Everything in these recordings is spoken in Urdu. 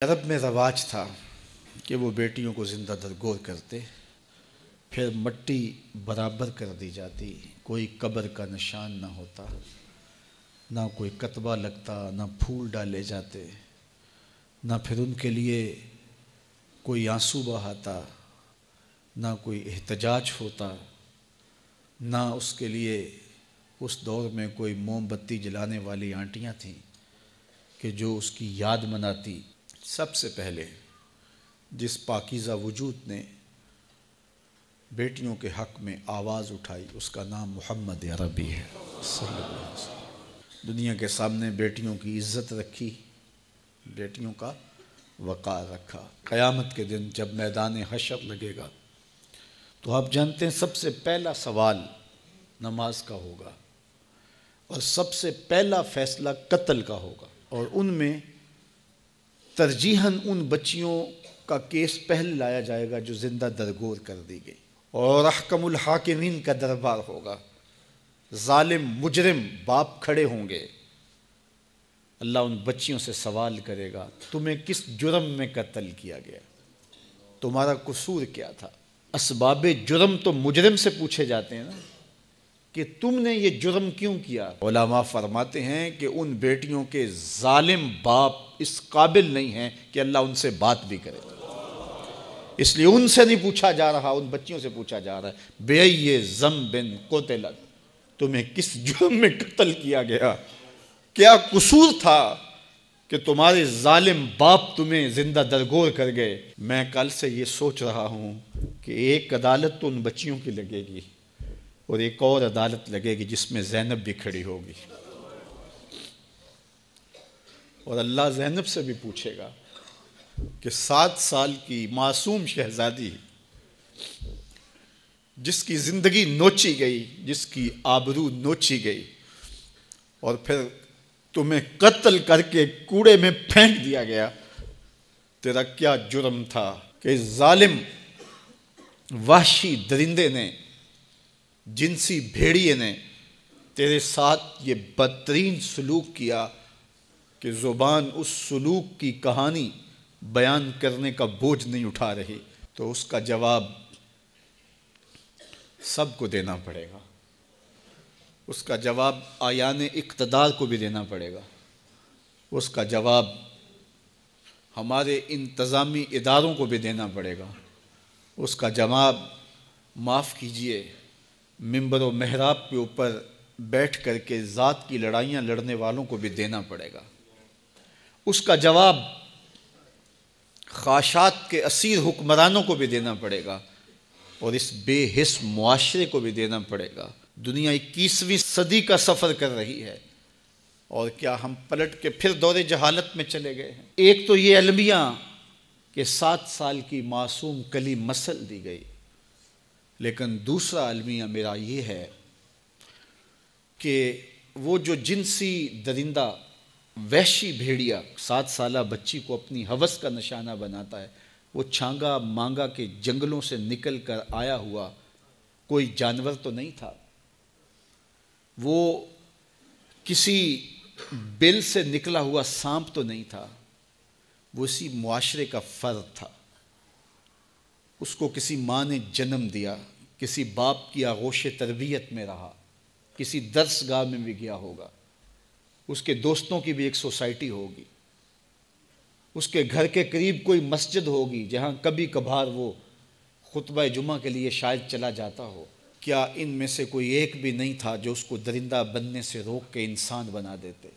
عرب میں رواج تھا کہ وہ بیٹیوں کو زندہ درگور کرتے، پھر مٹی برابر کر دی جاتی، کوئی قبر کا نشان نہ ہوتا، نہ کوئی کتبہ لگتا، نہ پھول ڈالے جاتے، نہ پھر ان کے لیے کوئی آنسو بہاتا، نہ کوئی احتجاج ہوتا، نہ اس کے لیے اس دور میں کوئی موم بتی جلانے والی آنٹیاں تھیں کہ جو اس کی یاد مناتی۔ سب سے پہلے جس پاکیزہ وجود نے بیٹیوں کے حق میں آواز اٹھائی اس کا نام محمد عربی ہے صلی اللہ علیہ وسلم۔ دنیا کے سامنے بیٹیوں کی عزت رکھی، بیٹیوں کا وقار رکھا۔ قیامت کے دن جب میدان حشر لگے گا تو آپ جانتے ہیں سب سے پہلا سوال نماز کا ہوگا اور سب سے پہلا فیصلہ قتل کا ہوگا، اور ان میں ترجیحاً ان بچیوں کا کیس پہلے لایا جائے گا جو زندہ درگور کر دی گئی، اور احکم الحاکمین کا دربار ہوگا۔ ظالم مجرم باپ کھڑے ہوں گے، اللہ ان بچیوں سے سوال کرے گا تمہیں کس جرم میں قتل کیا گیا، تمہارا قصور کیا تھا۔ اسباب جرم تو مجرم سے پوچھے جاتے ہیں نا کہ تم نے یہ جرم کیوں کیا۔ علماء فرماتے ہیں کہ ان بیٹیوں کے ظالم باپ اس قابل نہیں ہیں کہ اللہ ان سے بات بھی کرے، اس لیے ان سے نہیں پوچھا جا رہا، ان بچیوں سے پوچھا جا رہا ہے بِأَيِّ ذَنْبٍ قُتِلَتْ، تمہیں کس جرم میں قتل کیا گیا، کیا قصور تھا کہ تمہارے ظالم باپ تمہیں زندہ درگور کر گئے۔ میں کل سے یہ سوچ رہا ہوں کہ ایک عدالت تو ان بچیوں کی لگے گی اور ایک اور عدالت لگے گی جس میں زینب بھی کھڑی ہوگی، اور اللہ زینب سے بھی پوچھے گا کہ 7 سال کی معصوم شہزادی جس کی زندگی نوچی گئی، جس کی آبرو نوچی گئی، اور پھر تمہیں قتل کر کے کوڑے میں پھینک دیا گیا، تیرا کیا جرم تھا کہ ظالم وحشی درندے نے، جنسی بھیڑیے نے تیرے ساتھ یہ بدترین سلوک کیا کہ زبان اس سلوک کی کہانی بیان کرنے کا بوجھ نہیں اٹھا رہی۔ تو اس کا جواب سب کو دینا پڑے گا، اس کا جواب آیان اقتدار کو بھی دینا پڑے گا، اس کا جواب ہمارے انتظامی اداروں کو بھی دینا پڑے گا، اس کا جواب معاف کیجئے منبر و محراب کے اوپر بیٹھ کر کے ذات کی لڑائیاں لڑنے والوں کو بھی دینا پڑے گا، اس کا جواب خواہشات کے اسیر حکمرانوں کو بھی دینا پڑے گا، اور اس بے حس معاشرے کو بھی دینا پڑے گا۔ دنیا 21ویں صدی کا سفر کر رہی ہے، اور کیا ہم پلٹ کے پھر دور جہالت میں چلے گئے ہیں؟ ایک تو یہ المیہ کہ 7 سال کی معصوم کلی مسل دی گئی، لیکن دوسرا المیہ میرا یہ ہے کہ وہ جو جنسی درندہ وحشی بھیڑیا 7 سالہ بچی کو اپنی ہوس کا نشانہ بناتا ہے، وہ چھانگا مانگا کے جنگلوں سے نکل کر آیا ہوا کوئی جانور تو نہیں تھا، وہ کسی بل سے نکلا ہوا سانپ تو نہیں تھا، وہ اسی معاشرے کا فرد تھا۔ اس کو کسی ماں نے جنم دیا، کسی باپ کی آغوش تربیت میں رہا، کسی درس گاہ میں بھی گیا ہوگا، اس کے دوستوں کی بھی ایک سوسائٹی ہوگی، اس کے گھر کے قریب کوئی مسجد ہوگی جہاں کبھی کبھار وہ خطبہ جمعہ کے لیے شاید چلا جاتا ہو۔ کیا ان میں سے کوئی ایک بھی نہیں تھا جو اس کو درندہ بننے سے روک کے انسان بنا دیتے؟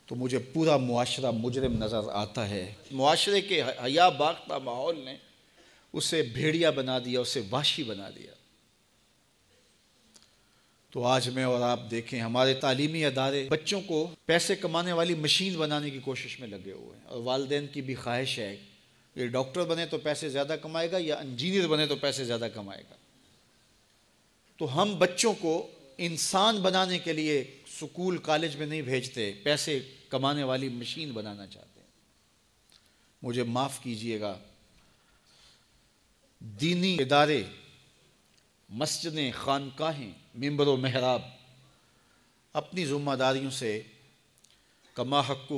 تو مجھے پورا معاشرہ مجرم نظر آتا ہے۔ معاشرے کے حیا باختہ ماحول نے اسے بھیڑیا بنا دیا، اسے وحشی بنا دیا۔ تو آج میں اور آپ دیکھیں ہمارے تعلیمی ادارے بچوں کو پیسے کمانے والی مشین بنانے کی کوشش میں لگے ہوئے ہیں، اور والدین کی بھی خواہش ہے کہ ڈاکٹر بنے تو پیسے زیادہ کمائے گا یا انجینئر بنے تو پیسے زیادہ کمائے گا۔ تو ہم بچوں کو انسان بنانے کے لیے سکول کالج میں نہیں بھیجتے، پیسے کمانے والی مشین بنانا چاہتے ہیں۔ مجھے معاف کیجئے گا، دینی ادارے، مسجدیں، خانقاہیں، منبر و محراب اپنی ذمہ داریوں سے کما حقہ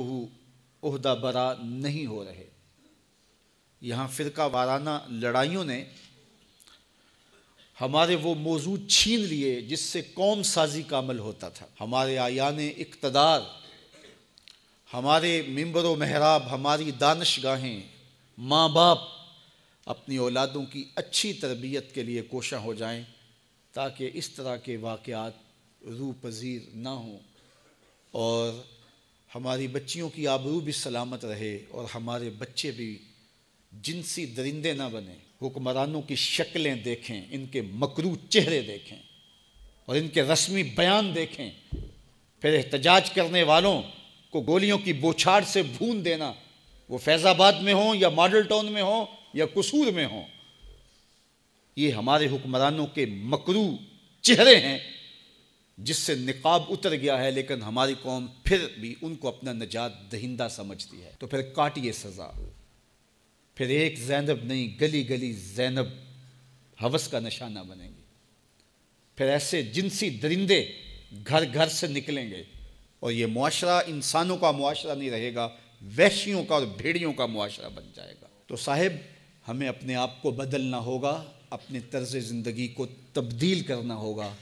عہدہ برا نہیں ہو رہے۔ یہاں فرقہ وارانہ لڑائیوں نے ہمارے وہ موضوع چھین لیے جس سے قوم سازی کا عمل ہوتا تھا۔ ہمارے آیان اقتدار، ہمارے منبر و محراب، ہماری دانشگاہیں، ماں باپ اپنی اولادوں کی اچھی تربیت کے لیے کوشاں ہو جائیں تاکہ اس طرح کے واقعات روح پذیر نہ ہوں اور ہماری بچیوں کی آبرو بھی سلامت رہے اور ہمارے بچے بھی جنسی درندے نہ بنیں۔ حکمرانوں کی شکلیں دیکھیں، ان کے مکروہ چہرے دیکھیں اور ان کے رسمی بیان دیکھیں، پھر احتجاج کرنے والوں کو گولیوں کی بوچھاڑ سے بھون دینا، وہ فیض آباد میں ہوں یا ماڈل ٹاؤن میں ہوں یا قصور میں ہوں۔ یہ ہمارے حکمرانوں کے مکروہ چہرے ہیں جس سے نقاب اتر گیا ہے، لیکن ہماری قوم پھر بھی ان کو اپنا نجات دہندہ سمجھتی ہے۔ تو پھر کاٹیے سزا۔ پھر ایک زینب نہیں، گلی گلی زینب ہوس کا نشانہ بنیں گی۔ پھر ایسے جنسی درندے گھر گھر سے نکلیں گے اور یہ معاشرہ انسانوں کا معاشرہ نہیں رہے گا، وحشیوں کا اور بھیڑیوں کا معاشرہ بن جائے گا۔ تو صاحب، ہمیں اپنے آپ کو بدلنا ہوگا، اپنے طرز زندگی کو تبدیل کرنا ہوگا،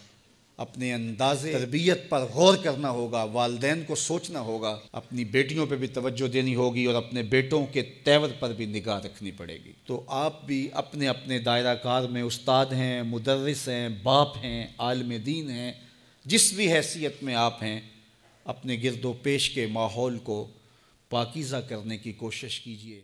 اپنے انداز تربیت پر غور کرنا ہوگا، والدین کو سوچنا ہوگا، اپنی بیٹیوں پہ بھی توجہ دینی ہوگی اور اپنے بیٹوں کے تیور پر بھی نگاہ رکھنی پڑے گی۔ تو آپ بھی اپنے اپنے دائرہ کار میں استاد ہیں، مدرس ہیں، باپ ہیں، عالم دین ہیں، جس بھی حیثیت میں آپ ہیں، اپنے گرد و پیش کے ماحول کو پاکیزہ کرنے کی کوشش کیجیے۔